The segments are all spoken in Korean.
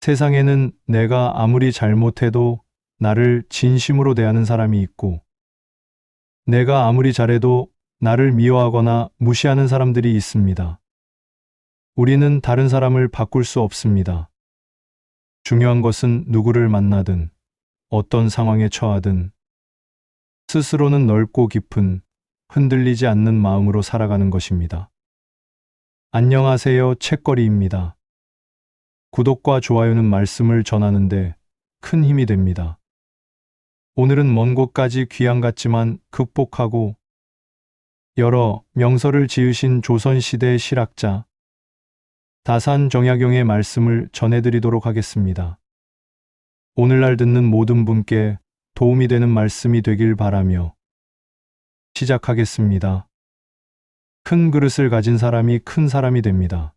세상에는 내가 아무리 잘못해도 나를 진심으로 대하는 사람이 있고, 내가 아무리 잘해도 나를 미워하거나 무시하는 사람들이 있습니다. 우리는 다른 사람을 바꿀 수 없습니다. 중요한 것은 누구를 만나든, 어떤 상황에 처하든, 스스로는 넓고 깊은, 흔들리지 않는 마음으로 살아가는 것입니다. 안녕하세요, 책거리입니다. 구독과 좋아요는 말씀을 전하는데 큰 힘이 됩니다. 오늘은 먼 곳까지 귀양 갔지만 극복하고 여러 명서를 지으신 조선시대 실학자 다산정약용의 말씀을 전해드리도록 하겠습니다. 오늘날 듣는 모든 분께 도움이 되는 말씀이 되길 바라며 시작하겠습니다. 큰 그릇을 가진 사람이 큰 사람이 됩니다.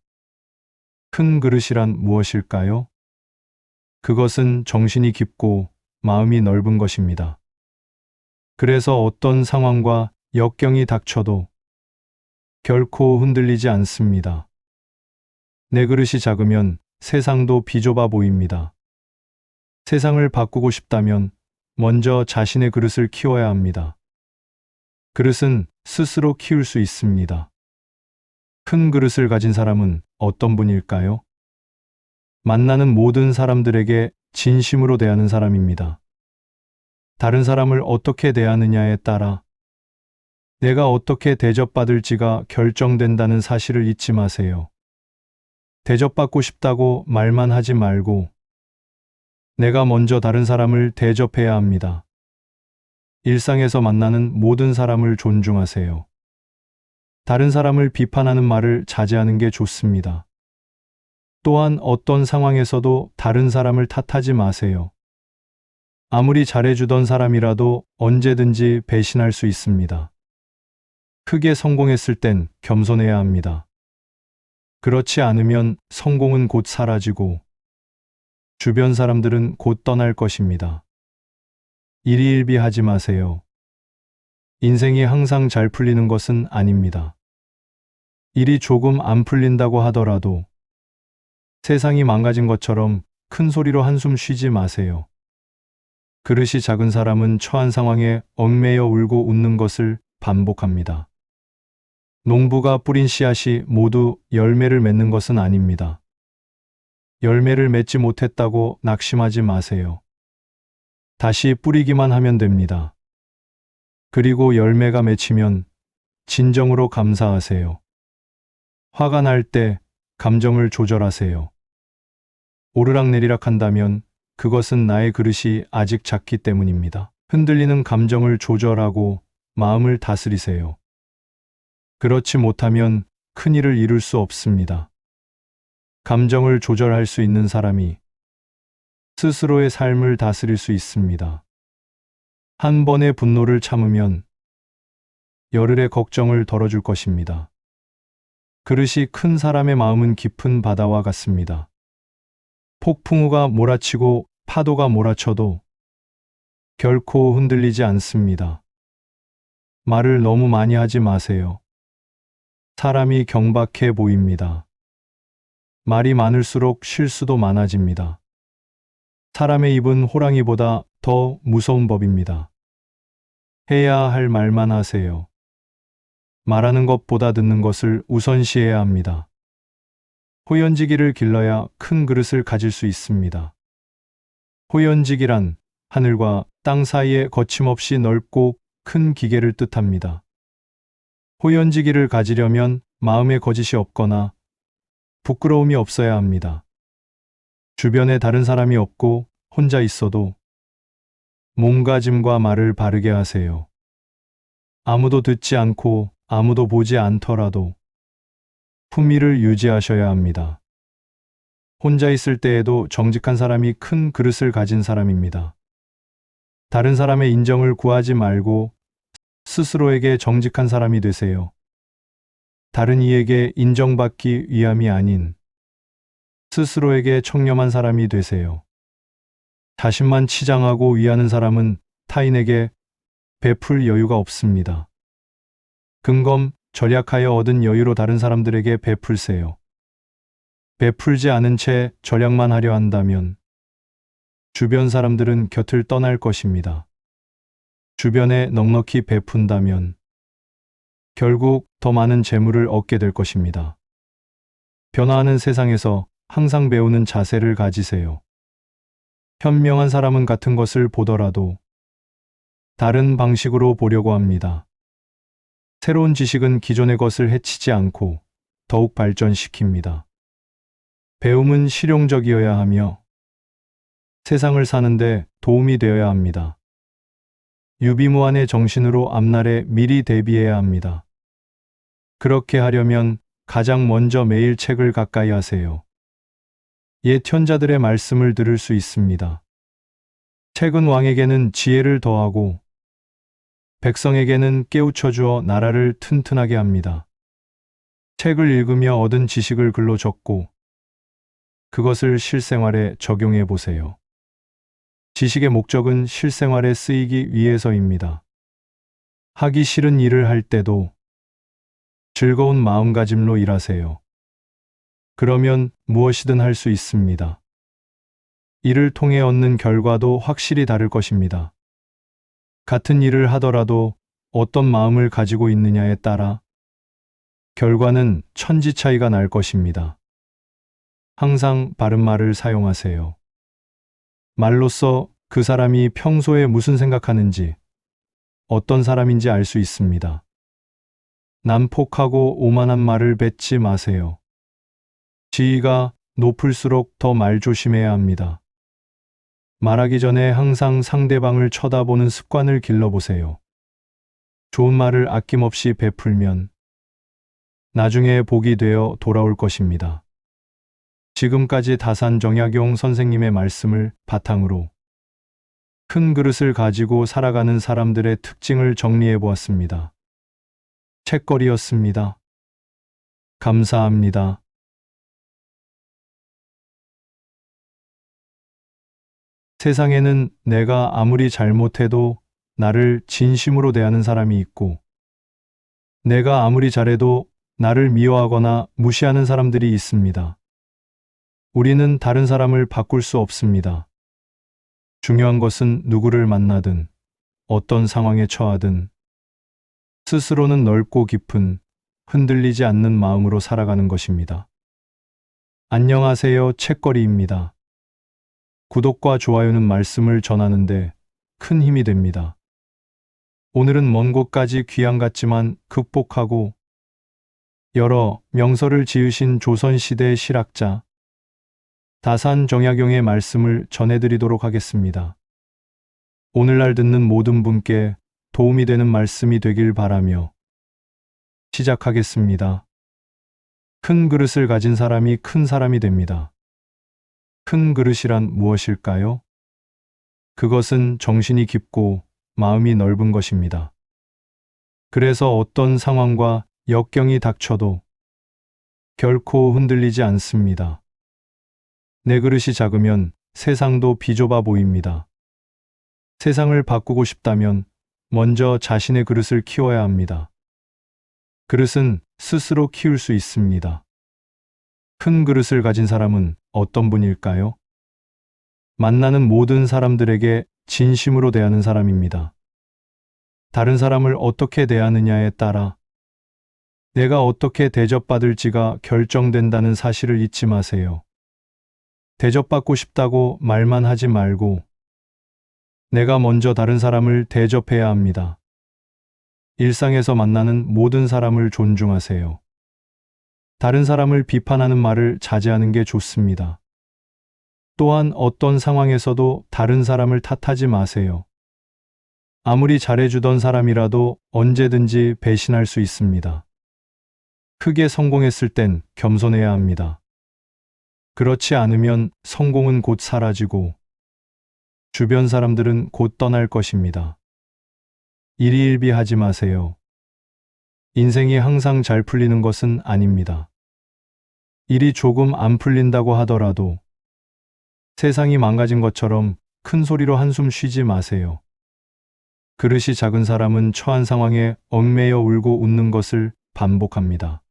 큰 그릇이란 무엇일까요? 그것은 정신이 깊고 마음이 넓은 것입니다. 그래서 어떤 상황과 역경이 닥쳐도 결코 흔들리지 않습니다. 내 그릇이 작으면 세상도 비좁아 보입니다. 세상을 바꾸고 싶다면 먼저 자신의 그릇을 키워야 합니다. 그릇은 스스로 키울 수 있습니다. 큰 그릇을 가진 사람은 어떤 분일까요? 만나는 모든 사람들에게 진심으로 대하는 사람입니다. 다른 사람을 어떻게 대하느냐에 따라 내가 어떻게 대접받을지가 결정된다는 사실을 잊지 마세요. 대접받고 싶다고 말만 하지 말고 내가 먼저 다른 사람을 대접해야 합니다. 일상에서 만나는 모든 사람을 존중하세요. 다른 사람을 비판하는 말을 자제하는 게 좋습니다. 또한 어떤 상황에서도 다른 사람을 탓하지 마세요. 아무리 잘해주던 사람이라도 언제든지 배신할 수 있습니다. 크게 성공했을 땐 겸손해야 합니다. 그렇지 않으면 성공은 곧 사라지고 주변 사람들은 곧 떠날 것입니다. 일희일비하지 마세요. 인생이 항상 잘 풀리는 것은 아닙니다. 일이 조금 안 풀린다고 하더라도 세상이 망가진 것처럼 큰 소리로 한숨 쉬지 마세요. 그릇이 작은 사람은 처한 상황에 얽매여 울고 웃는 것을 반복합니다. 농부가 뿌린 씨앗이 모두 열매를 맺는 것은 아닙니다. 열매를 맺지 못했다고 낙심하지 마세요. 다시 뿌리기만 하면 됩니다. 그리고 열매가 맺히면 진정으로 감사하세요. 화가 날 때 감정을 조절하세요. 오르락내리락 한다면 그것은 나의 그릇이 아직 작기 때문입니다. 흔들리는 감정을 조절하고 마음을 다스리세요. 그렇지 못하면 큰일을 이룰 수 없습니다. 감정을 조절할 수 있는 사람이 스스로의 삶을 다스릴 수 있습니다. 한 번의 분노를 참으면 열흘의 걱정을 덜어줄 것입니다. 그릇이 큰 사람의 마음은 깊은 바다와 같습니다. 폭풍우가 몰아치고 파도가 몰아쳐도 결코 흔들리지 않습니다. 말을 너무 많이 하지 마세요. 사람이 경박해 보입니다. 말이 많을수록 실수도 많아집니다. 사람의 입은 호랑이보다 더 무서운 법입니다. 해야 할 말만 하세요. 말하는 것보다 듣는 것을 우선시해야 합니다. 호연지기를 길러야 큰 그릇을 가질 수 있습니다. 호연지기란 하늘과 땅 사이에 거침없이 넓고 큰 기계를 뜻합니다. 호연지기를 가지려면 마음에 거짓이 없거나 부끄러움이 없어야 합니다. 주변에 다른 사람이 없고 혼자 있어도 몸가짐과 말을 바르게 하세요. 아무도 듣지 않고 아무도 보지 않더라도 품위를 유지하셔야 합니다. 혼자 있을 때에도 정직한 사람이 큰 그릇을 가진 사람입니다. 다른 사람의 인정을 구하지 말고 스스로에게 정직한 사람이 되세요. 다른 이에게 인정받기 위함이 아닌 스스로에게 청렴한 사람이 되세요. 자신만 치장하고 위하는 사람은 타인에게 베풀 여유가 없습니다. 근검 절약하여 얻은 여유로 다른 사람들에게 베풀세요. 베풀지 않은 채 절약만 하려 한다면 주변 사람들은 곁을 떠날 것입니다. 주변에 넉넉히 베푼다면 결국 더 많은 재물을 얻게 될 것입니다. 변화하는 세상에서 항상 배우는 자세를 가지세요. 현명한 사람은 같은 것을 보더라도 다른 방식으로 보려고 합니다. 새로운 지식은 기존의 것을 해치지 않고 더욱 발전시킵니다. 배움은 실용적이어야 하며 세상을 사는데 도움이 되어야 합니다. 유비무환의 정신으로 앞날에 미리 대비해야 합니다. 그렇게 하려면 가장 먼저 매일 책을 가까이 하세요. 옛 현자들의 말씀을 들을 수 있습니다. 책은 왕에게는 지혜를 더하고 백성에게는 깨우쳐 주어 나라를 튼튼하게 합니다. 책을 읽으며 얻은 지식을 글로 적고 그것을 실생활에 적용해 보세요. 지식의 목적은 실생활에 쓰이기 위해서입니다. 하기 싫은 일을 할 때도 즐거운 마음가짐로 일하세요. 그러면 무엇이든 할 수 있습니다. 이를 통해 얻는 결과도 확실히 다를 것입니다. 같은 일을 하더라도 어떤 마음을 가지고 있느냐에 따라 결과는 천지 차이가 날 것입니다. 항상 바른 말을 사용하세요. 말로써 그 사람이 평소에 무슨 생각하는지, 어떤 사람인지 알 수 있습니다. 난폭하고 오만한 말을 뱉지 마세요. 지위가 높을수록 더 말 조심해야 합니다. 말하기 전에 항상 상대방을 쳐다보는 습관을 길러보세요. 좋은 말을 아낌없이 베풀면 나중에 복이 되어 돌아올 것입니다. 지금까지 다산 정약용 선생님의 말씀을 바탕으로 큰 그릇을 가지고 살아가는 사람들의 특징을 정리해 보았습니다. 책거리였습니다. 감사합니다. 세상에는 내가 아무리 잘못해도 나를 진심으로 대하는 사람이 있고, 내가 아무리 잘해도 나를 미워하거나 무시하는 사람들이 있습니다. 우리는 다른 사람을 바꿀 수 없습니다. 중요한 것은 누구를 만나든, 어떤 상황에 처하든, 스스로는 넓고 깊은, 흔들리지 않는 마음으로 살아가는 것입니다. 안녕하세요, 책거리입니다. 구독과 좋아요는 말씀을 전하는데 큰 힘이 됩니다. 오늘은 먼 곳까지 귀양 갔지만 극복하고 여러 명서를 지으신 조선시대의 실학자 다산 정약용의 말씀을 전해드리도록 하겠습니다. 오늘날 듣는 모든 분께 도움이 되는 말씀이 되길 바라며 시작하겠습니다. 큰 그릇을 가진 사람이 큰 사람이 됩니다. 큰 그릇이란 무엇일까요? 그것은 정신이 깊고 마음이 넓은 것입니다. 그래서 어떤 상황과 역경이 닥쳐도 결코 흔들리지 않습니다. 내 그릇이 작으면 세상도 비좁아 보입니다. 세상을 바꾸고 싶다면 먼저 자신의 그릇을 키워야 합니다. 그릇은 스스로 키울 수 있습니다. 큰 그릇을 가진 사람은 어떤 분일까요? 만나는 모든 사람들에게 진심으로 대하는 사람입니다. 다른 사람을 어떻게 대하느냐에 따라 내가 어떻게 대접받을지가 결정된다는 사실을 잊지 마세요. 대접받고 싶다고 말만 하지 말고 내가 먼저 다른 사람을 대접해야 합니다. 일상에서 만나는 모든 사람을 존중하세요. 다른 사람을 비판하는 말을 자제하는 게 좋습니다. 또한 어떤 상황에서도 다른 사람을 탓하지 마세요. 아무리 잘해주던 사람이라도 언제든지 배신할 수 있습니다. 크게 성공했을 땐 겸손해야 합니다. 그렇지 않으면 성공은 곧 사라지고 주변 사람들은 곧 떠날 것입니다. 일희일비하지 마세요. 인생이 항상 잘 풀리는 것은 아닙니다. 일이 조금 안 풀린다고 하더라도 세상이 망가진 것처럼 큰 소리로 한숨 쉬지 마세요. 그릇이 작은 사람은 처한 상황에 얽매여 울고 웃는 것을 반복합니다.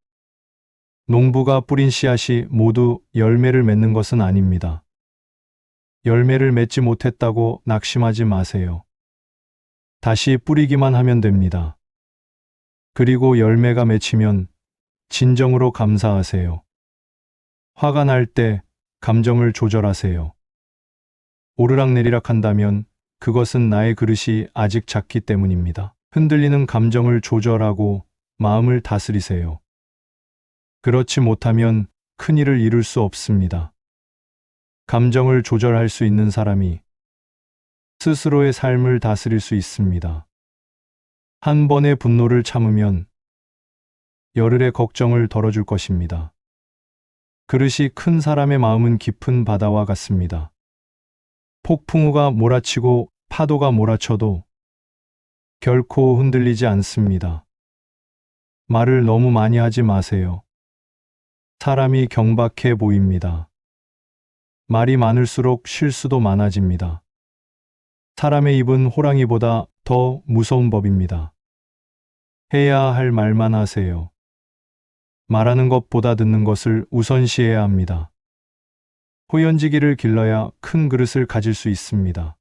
농부가 뿌린 씨앗이 모두 열매를 맺는 것은 아닙니다. 열매를 맺지 못했다고 낙심하지 마세요. 다시 뿌리기만 하면 됩니다. 그리고 열매가 맺히면 진정으로 감사하세요. 화가 날 때 감정을 조절하세요. 오르락내리락 한다면 그것은 나의 그릇이 아직 작기 때문입니다. 흔들리는 감정을 조절하고 마음을 다스리세요. 그렇지 못하면 큰일을 이룰 수 없습니다. 감정을 조절할 수 있는 사람이 스스로의 삶을 다스릴 수 있습니다. 한 번의 분노를 참으면 열흘의 걱정을 덜어줄 것입니다. 그릇이 큰 사람의 마음은 깊은 바다와 같습니다. 폭풍우가 몰아치고 파도가 몰아쳐도 결코 흔들리지 않습니다. 말을 너무 많이 하지 마세요. 사람이 경박해 보입니다. 말이 많을수록 실수도 많아집니다. 사람의 입은 호랑이보다 더 무서운 법입니다. 해야 할 말만 하세요. 말하는 것보다 듣는 것을 우선시해야 합니다. 호연지기를 길러야 큰 그릇을 가질 수 있습니다.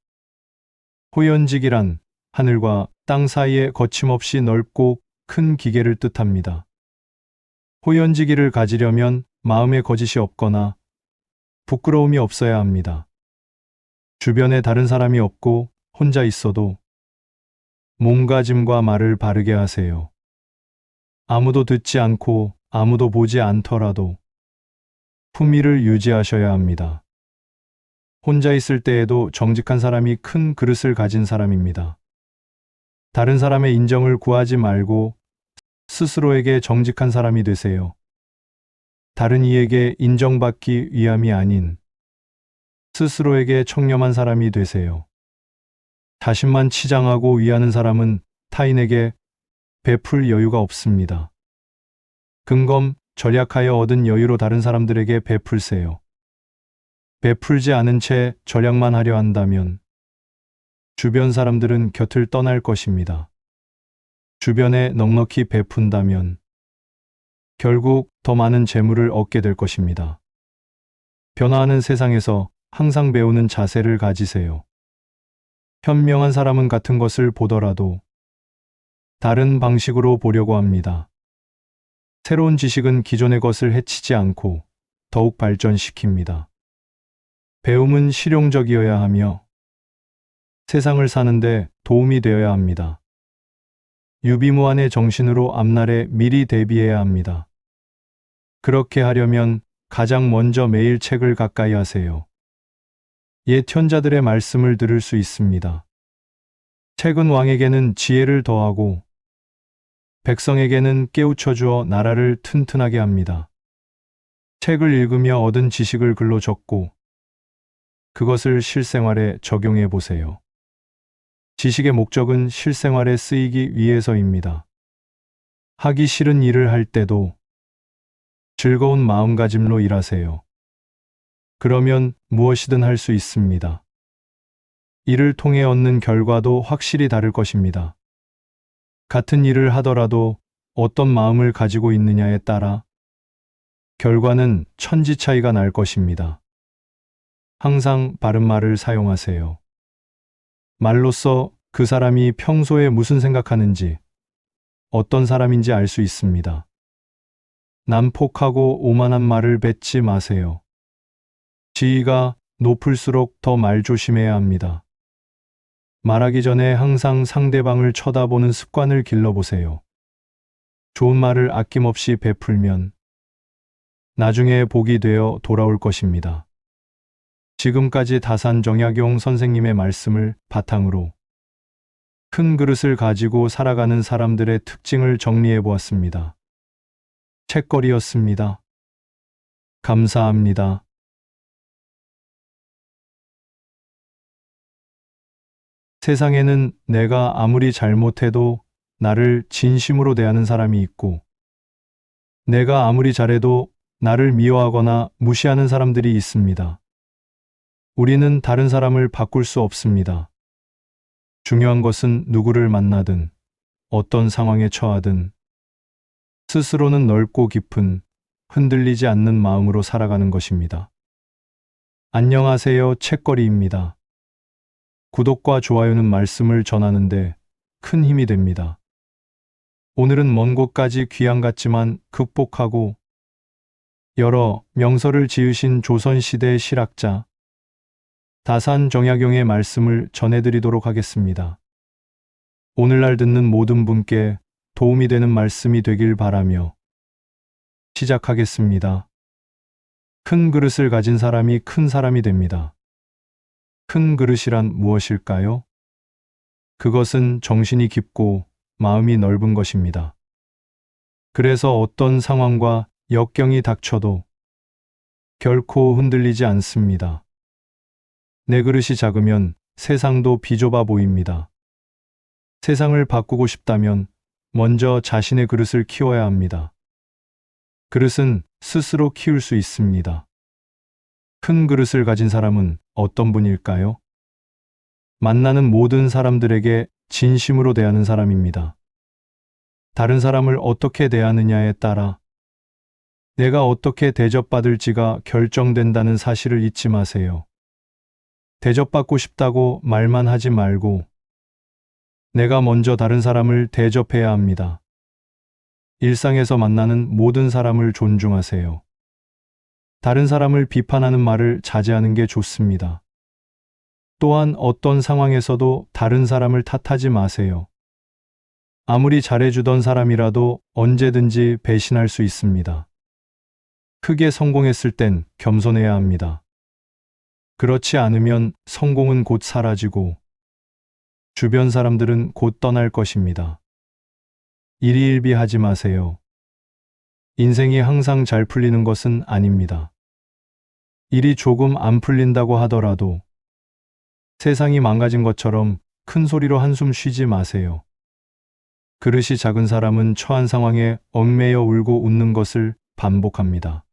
호연지기란 하늘과 땅 사이에 거침없이 넓고 큰 기계를 뜻합니다. 호연지기를 가지려면 마음에 거짓이 없거나 부끄러움이 없어야 합니다. 주변에 다른 사람이 없고 혼자 있어도 몸가짐과 말을 바르게 하세요. 아무도 듣지 않고 아무도 보지 않더라도 품위를 유지하셔야 합니다. 혼자 있을 때에도 정직한 사람이 큰 그릇을 가진 사람입니다. 다른 사람의 인정을 구하지 말고 스스로에게 정직한 사람이 되세요. 다른 이에게 인정받기 위함이 아닌 스스로에게 청렴한 사람이 되세요. 자신만 치장하고 위하는 사람은 타인에게 베풀 여유가 없습니다. 근검 절약하여 얻은 여유로 다른 사람들에게 베풀세요. 베풀지 않은 채 절약만 하려 한다면 주변 사람들은 곁을 떠날 것입니다. 주변에 넉넉히 베푼다면 결국 더 많은 재물을 얻게 될 것입니다. 변화하는 세상에서 항상 배우는 자세를 가지세요. 현명한 사람은 같은 것을 보더라도 다른 방식으로 보려고 합니다. 새로운 지식은 기존의 것을 해치지 않고 더욱 발전시킵니다. 배움은 실용적이어야 하며 세상을 사는데 도움이 되어야 합니다. 유비무환의 정신으로 앞날에 미리 대비해야 합니다. 그렇게 하려면 가장 먼저 매일 책을 가까이 하세요. 옛 현자들의 말씀을 들을 수 있습니다. 책은 왕에게는 지혜를 더하고 백성에게는 깨우쳐 주어 나라를 튼튼하게 합니다. 책을 읽으며 얻은 지식을 글로 적고 그것을 실생활에 적용해 보세요. 지식의 목적은 실생활에 쓰이기 위해서입니다. 하기 싫은 일을 할 때도 즐거운 마음가짐로 일하세요. 그러면 무엇이든 할 수 있습니다. 이를 통해 얻는 결과도 확실히 다를 것입니다. 같은 일을 하더라도 어떤 마음을 가지고 있느냐에 따라 결과는 천지 차이가 날 것입니다. 항상 바른 말을 사용하세요. 말로써 그 사람이 평소에 무슨 생각하는지, 어떤 사람인지 알 수 있습니다. 난폭하고 오만한 말을 뱉지 마세요. 지위가 높을수록 더 말조심해야 합니다. 말하기 전에 항상 상대방을 쳐다보는 습관을 길러보세요. 좋은 말을 아낌없이 베풀면 나중에 복이 되어 돌아올 것입니다. 지금까지 다산정약용 선생님의 말씀을 바탕으로 큰 그릇을 가지고 살아가는 사람들의 특징을 정리해 보았습니다. 책거리였습니다. 감사합니다. 세상에는 내가 아무리 잘못해도 나를 진심으로 대하는 사람이 있고, 내가 아무리 잘해도 나를 미워하거나 무시하는 사람들이 있습니다. 우리는 다른 사람을 바꿀 수 없습니다. 중요한 것은 누구를 만나든, 어떤 상황에 처하든, 스스로는 넓고 깊은 흔들리지 않는 마음으로 살아가는 것입니다. 안녕하세요. 책거리입니다. 구독과 좋아요는 말씀을 전하는데 큰 힘이 됩니다. 오늘은 먼 곳까지 귀양 갔지만 극복하고 여러 명서를 지으신 조선시대 실학자 다산정약용의 말씀을 전해드리도록 하겠습니다. 오늘날 듣는 모든 분께 도움이 되는 말씀이 되길 바라며 시작하겠습니다. 큰 그릇을 가진 사람이 큰 사람이 됩니다. 큰 그릇이란 무엇일까요? 그것은 정신이 깊고 마음이 넓은 것입니다. 그래서 어떤 상황과 역경이 닥쳐도 결코 흔들리지 않습니다. 내 그릇이 작으면 세상도 비좁아 보입니다. 세상을 바꾸고 싶다면 먼저 자신의 그릇을 키워야 합니다. 그릇은 스스로 키울 수 있습니다. 큰 그릇을 가진 사람은 어떤 분일까요? 만나는 모든 사람들에게 진심으로 대하는 사람입니다. 다른 사람을 어떻게 대하느냐에 따라 내가 어떻게 대접받을지가 결정된다는 사실을 잊지 마세요. 대접받고 싶다고 말만 하지 말고 내가 먼저 다른 사람을 대접해야 합니다. 일상에서 만나는 모든 사람을 존중하세요. 다른 사람을 비판하는 말을 자제하는 게 좋습니다. 또한 어떤 상황에서도 다른 사람을 탓하지 마세요. 아무리 잘해주던 사람이라도 언제든지 배신할 수 있습니다. 크게 성공했을 땐 겸손해야 합니다. 그렇지 않으면 성공은 곧 사라지고 주변 사람들은 곧 떠날 것입니다. 일희일비하지 마세요. 인생이 항상 잘 풀리는 것은 아닙니다. 일이 조금 안 풀린다고 하더라도 세상이 망가진 것처럼 큰 소리로 한숨 쉬지 마세요. 그릇이 작은 사람은 처한 상황에 얽매여 울고 웃는 것을 반복합니다.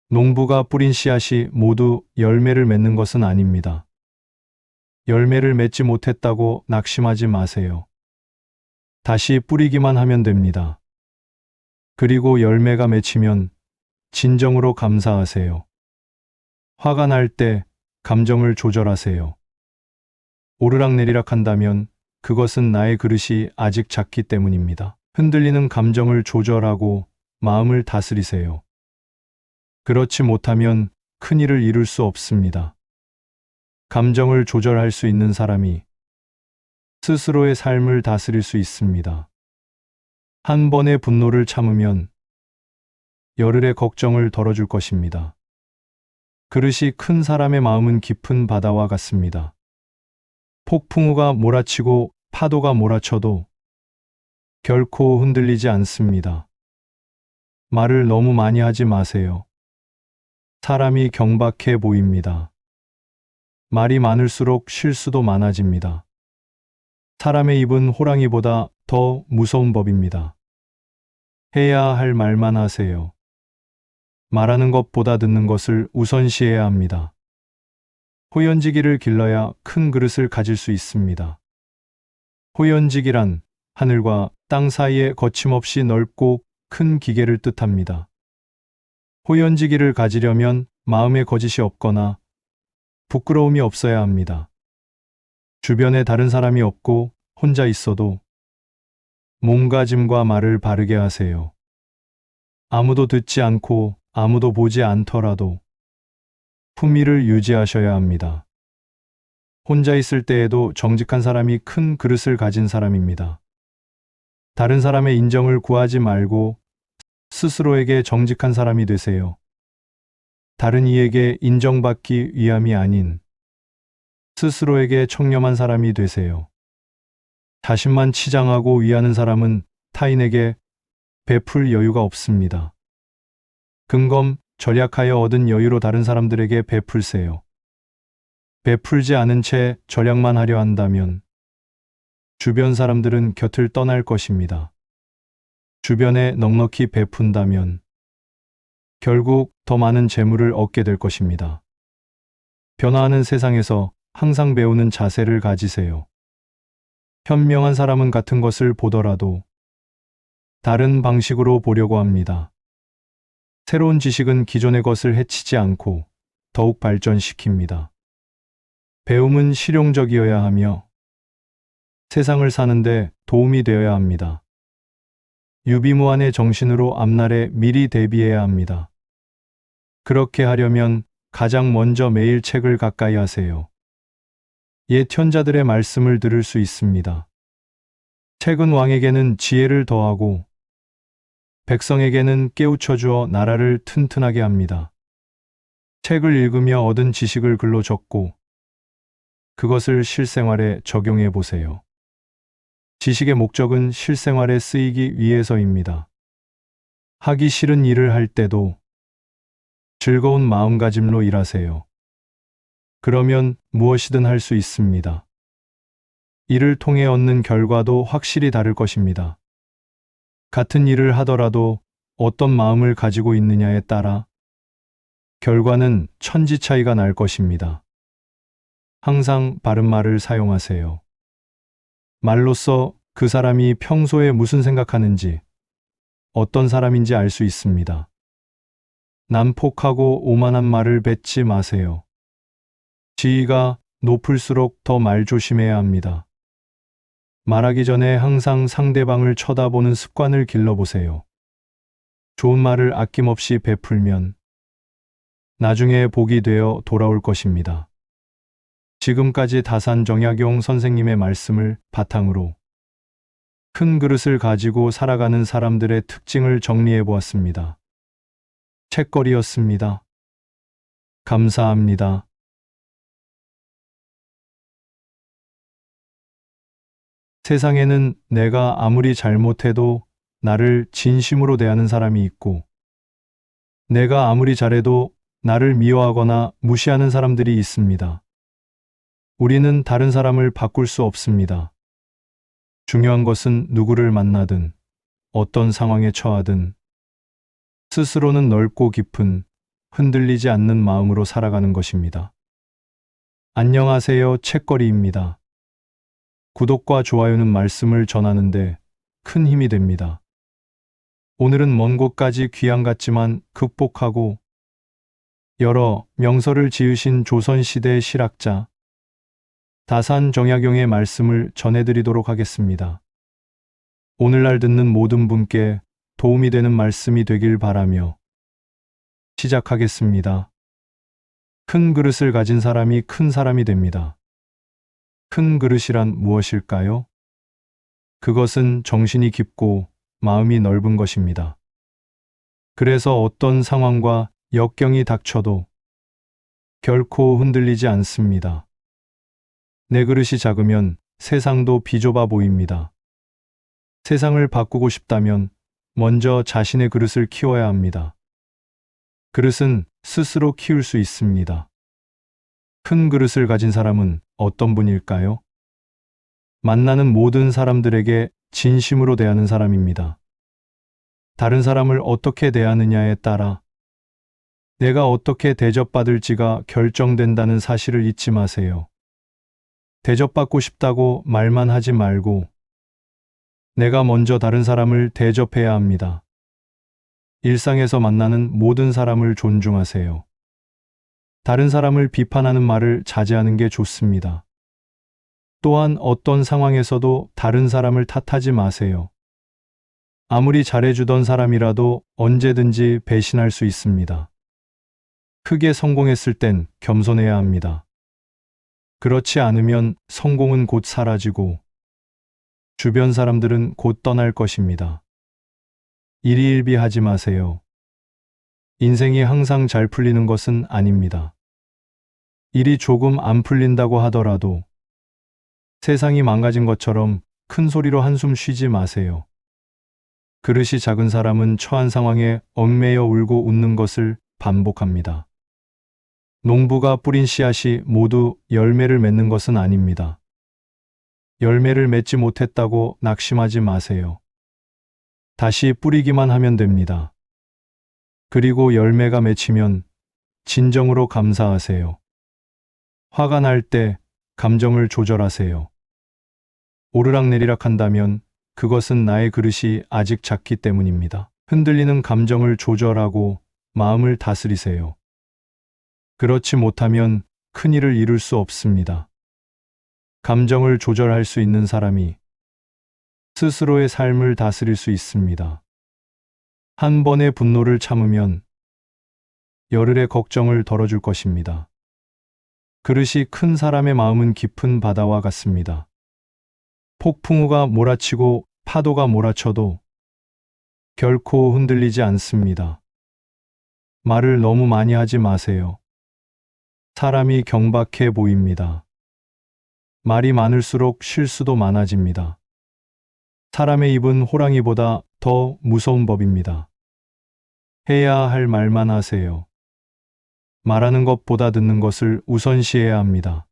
농부가 뿌린 씨앗이 모두 열매를 맺는 것은 아닙니다. 열매를 맺지 못했다고 낙심하지 마세요. 다시 뿌리기만 하면 됩니다. 그리고 열매가 맺히면 진정으로 감사하세요. 화가 날 때 감정을 조절하세요. 오르락내리락 한다면 그것은 나의 그릇이 아직 작기 때문입니다. 흔들리는 감정을 조절하고 마음을 다스리세요. 그렇지 못하면 큰일을 이룰 수 없습니다. 감정을 조절할 수 있는 사람이 스스로의 삶을 다스릴 수 있습니다. 한 번의 분노를 참으면 열흘의 걱정을 덜어줄 것입니다. 그릇이 큰 사람의 마음은 깊은 바다와 같습니다. 폭풍우가 몰아치고 파도가 몰아쳐도 결코 흔들리지 않습니다. 말을 너무 많이 하지 마세요. 사람이 경박해 보입니다. 말이 많을수록 실수도 많아집니다. 사람의 입은 호랑이보다 더 무서운 법입니다. 해야 할 말만 하세요. 말하는 것보다 듣는 것을 우선시해야 합니다. 호연지기를 길러야 큰 그릇을 가질 수 있습니다. 호연지기란 하늘과 땅 사이에 거침없이 넓고 큰 기계를 뜻합니다. 호연지기를 가지려면 마음에 거짓이 없거나 부끄러움이 없어야 합니다. 주변에 다른 사람이 없고 혼자 있어도 몸가짐과 말을 바르게 하세요. 아무도 듣지 않고 아무도 보지 않더라도 품위를 유지하셔야 합니다. 혼자 있을 때에도 정직한 사람이 큰 그릇을 가진 사람입니다. 다른 사람의 인정을 구하지 말고 스스로에게 정직한 사람이 되세요. 다른 이에게 인정받기 위함이 아닌 스스로에게 청렴한 사람이 되세요. 자신만 치장하고 위하는 사람은 타인에게 베풀 여유가 없습니다. 근검 절약하여 얻은 여유로 다른 사람들에게 베풀세요. 베풀지 않은 채 절약만 하려 한다면 주변 사람들은 곁을 떠날 것입니다. 주변에 넉넉히 베푼다면 결국 더 많은 재물을 얻게 될 것입니다. 변화하는 세상에서 항상 배우는 자세를 가지세요. 현명한 사람은 같은 것을 보더라도 다른 방식으로 보려고 합니다. 새로운 지식은 기존의 것을 해치지 않고 더욱 발전시킵니다. 배움은 실용적이어야 하며 세상을 사는데 도움이 되어야 합니다. 유비무환의 정신으로 앞날에 미리 대비해야 합니다. 그렇게 하려면 가장 먼저 매일 책을 가까이 하세요. 옛 현자들의 말씀을 들을 수 있습니다. 책은 왕에게는 지혜를 더하고 백성에게는 깨우쳐 주어 나라를 튼튼하게 합니다. 책을 읽으며 얻은 지식을 글로 적고 그것을 실생활에 적용해 보세요. 지식의 목적은 실생활에 쓰이기 위해서입니다. 하기 싫은 일을 할 때도 즐거운 마음가짐로 일하세요. 그러면 무엇이든 할 수 있습니다. 이를 통해 얻는 결과도 확실히 다를 것입니다. 같은 일을 하더라도 어떤 마음을 가지고 있느냐에 따라 결과는 천지 차이가 날 것입니다. 항상 바른 말을 사용하세요. 말로써 그 사람이 평소에 무슨 생각하는지, 어떤 사람인지 알 수 있습니다. 난폭하고 오만한 말을 뱉지 마세요. 지위가 높을수록 더 말 조심해야 합니다. 말하기 전에 항상 상대방을 쳐다보는 습관을 길러보세요. 좋은 말을 아낌없이 베풀면 나중에 복이 되어 돌아올 것입니다. 지금까지 다산정약용 선생님의 말씀을 바탕으로 큰 그릇을 가지고 살아가는 사람들의 특징을 정리해 보았습니다. 책거리였습니다. 감사합니다. 세상에는 내가 아무리 잘못해도 나를 진심으로 대하는 사람이 있고, 내가 아무리 잘해도 나를 미워하거나 무시하는 사람들이 있습니다. 우리는 다른 사람을 바꿀 수 없습니다. 중요한 것은 누구를 만나든, 어떤 상황에 처하든, 스스로는 넓고 깊은, 흔들리지 않는 마음으로 살아가는 것입니다. 안녕하세요, 책거리입니다. 구독과 좋아요는 말씀을 전하는데 큰 힘이 됩니다. 오늘은 먼 곳까지 귀양 갔지만 극복하고 여러 명서를 지으신 조선시대의 실학자 다산정약용의 말씀을 전해드리도록 하겠습니다. 오늘날 듣는 모든 분께 도움이 되는 말씀이 되길 바라며 시작하겠습니다. 큰 그릇을 가진 사람이 큰 사람이 됩니다. 큰 그릇이란 무엇일까요? 그것은 정신이 깊고 마음이 넓은 것입니다. 그래서 어떤 상황과 역경이 닥쳐도 결코 흔들리지 않습니다. 내 그릇이 작으면 세상도 비좁아 보입니다. 세상을 바꾸고 싶다면 먼저 자신의 그릇을 키워야 합니다. 그릇은 스스로 키울 수 있습니다. 큰 그릇을 가진 사람은 어떤 분일까요? 만나는 모든 사람들에게 진심으로 대하는 사람입니다. 다른 사람을 어떻게 대하느냐에 따라 내가 어떻게 대접받을지가 결정된다는 사실을 잊지 마세요. 대접받고 싶다고 말만 하지 말고 내가 먼저 다른 사람을 대접해야 합니다. 일상에서 만나는 모든 사람을 존중하세요. 다른 사람을 비판하는 말을 자제하는 게 좋습니다. 또한 어떤 상황에서도 다른 사람을 탓하지 마세요. 아무리 잘해주던 사람이라도 언제든지 배신할 수 있습니다. 크게 성공했을 땐 겸손해야 합니다. 그렇지 않으면 성공은 곧 사라지고 주변 사람들은 곧 떠날 것입니다. 일희일비하지 마세요. 인생이 항상 잘 풀리는 것은 아닙니다. 일이 조금 안 풀린다고 하더라도 세상이 망가진 것처럼 큰 소리로 한숨 쉬지 마세요. 그릇이 작은 사람은 처한 상황에 얽매여 울고 웃는 것을 반복합니다. 농부가 뿌린 씨앗이 모두 열매를 맺는 것은 아닙니다. 열매를 맺지 못했다고 낙심하지 마세요. 다시 뿌리기만 하면 됩니다. 그리고 열매가 맺히면 진정으로 감사하세요. 화가 날 때 감정을 조절하세요. 오르락내리락 한다면 그것은 나의 그릇이 아직 작기 때문입니다. 흔들리는 감정을 조절하고 마음을 다스리세요. 그렇지 못하면 큰 일을 이룰 수 없습니다. 감정을 조절할 수 있는 사람이 스스로의 삶을 다스릴 수 있습니다. 한 번의 분노를 참으면 열흘의 걱정을 덜어줄 것입니다. 그릇이 큰 사람의 마음은 깊은 바다와 같습니다. 폭풍우가 몰아치고 파도가 몰아쳐도 결코 흔들리지 않습니다. 말을 너무 많이 하지 마세요. 사람이 경박해 보입니다. 말이 많을수록 실수도 많아집니다. 사람의 입은 호랑이보다 더 무서운 법입니다. 해야 할 말만 하세요. 말하는 것보다 듣는 것을 우선시해야 합니다.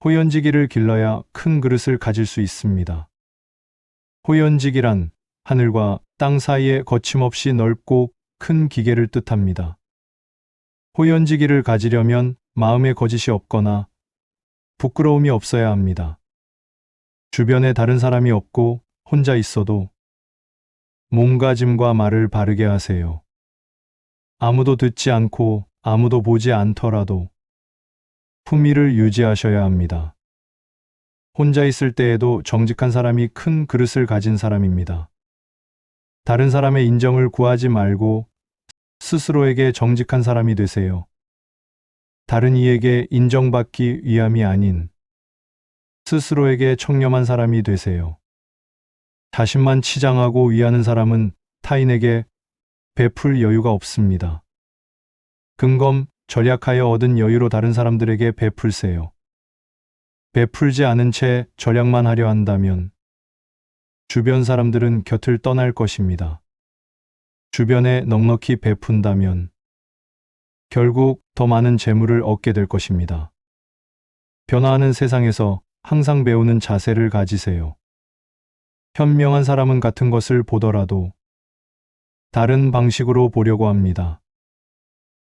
호연지기를 길러야 큰 그릇을 가질 수 있습니다. 호연지기란 하늘과 땅 사이에 거침없이 넓고 큰 기계를 뜻합니다. 호연지기를 가지려면 마음에 거짓이 없거나 부끄러움이 없어야 합니다. 주변에 다른 사람이 없고 혼자 있어도 몸가짐과 말을 바르게 하세요. 아무도 듣지 않고 아무도 보지 않더라도 품위를 유지하셔야 합니다. 혼자 있을 때에도 정직한 사람이 큰 그릇을 가진 사람입니다. 다른 사람의 인정을 구하지 말고 스스로에게 정직한 사람이 되세요. 다른 이에게 인정받기 위함이 아닌 스스로에게 청렴한 사람이 되세요. 자신만 치장하고 위하는 사람은 타인에게 베풀 여유가 없습니다. 근검 절약하여 얻은 여유로 다른 사람들에게 베풀세요. 베풀지 않은 채 절약만 하려 한다면 주변 사람들은 곁을 떠날 것입니다. 주변에 넉넉히 베푼다면 결국 더 많은 재물을 얻게 될 것입니다. 변화하는 세상에서 항상 배우는 자세를 가지세요. 현명한 사람은 같은 것을 보더라도 다른 방식으로 보려고 합니다.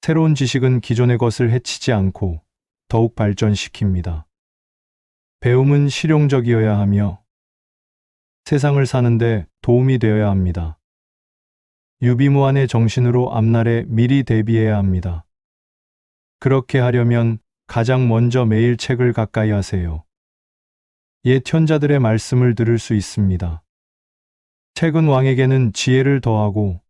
새로운 지식은 기존의 것을 해치지 않고 더욱 발전시킵니다. 배움은 실용적이어야 하며 세상을 사는데 도움이 되어야 합니다. 유비무환의 정신으로 앞날에 미리 대비해야 합니다. 그렇게 하려면 가장 먼저 매일 책을 가까이 하세요. 옛 현자들의 말씀을 들을 수 있습니다. 책은 왕에게는 지혜를 더하고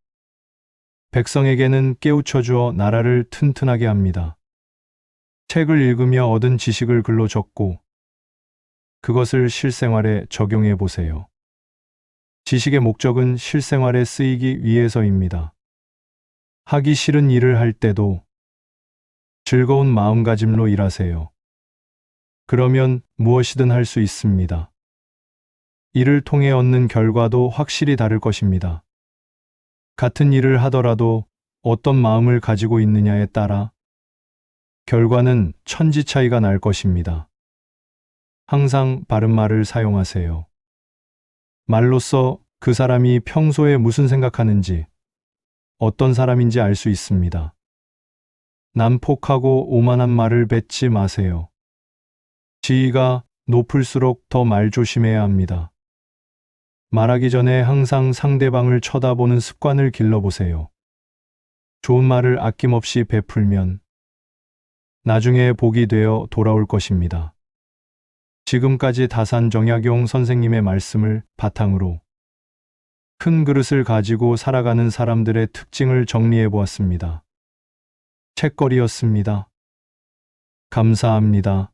백성에게는 깨우쳐 주어 나라를 튼튼하게 합니다. 책을 읽으며 얻은 지식을 글로 적고 그것을 실생활에 적용해 보세요. 지식의 목적은 실생활에 쓰이기 위해서입니다. 하기 싫은 일을 할 때도 즐거운 마음가짐로 일하세요. 그러면 무엇이든 할 수 있습니다. 이를 통해 얻는 결과도 확실히 다를 것입니다. 같은 일을 하더라도 어떤 마음을 가지고 있느냐에 따라 결과는 천지 차이가 날 것입니다. 항상 바른 말을 사용하세요. 말로써 그 사람이 평소에 무슨 생각하는지, 어떤 사람인지 알 수 있습니다. 난폭하고 오만한 말을 뱉지 마세요. 지위가 높을수록 더 말 조심해야 합니다. 말하기 전에 항상 상대방을 쳐다보는 습관을 길러보세요. 좋은 말을 아낌없이 베풀면 나중에 복이 되어 돌아올 것입니다. 지금까지 다산 정약용 선생님의 말씀을 바탕으로 큰 그릇을 가지고 살아가는 사람들의 특징을 정리해 보았습니다. 책거리였습니다. 감사합니다.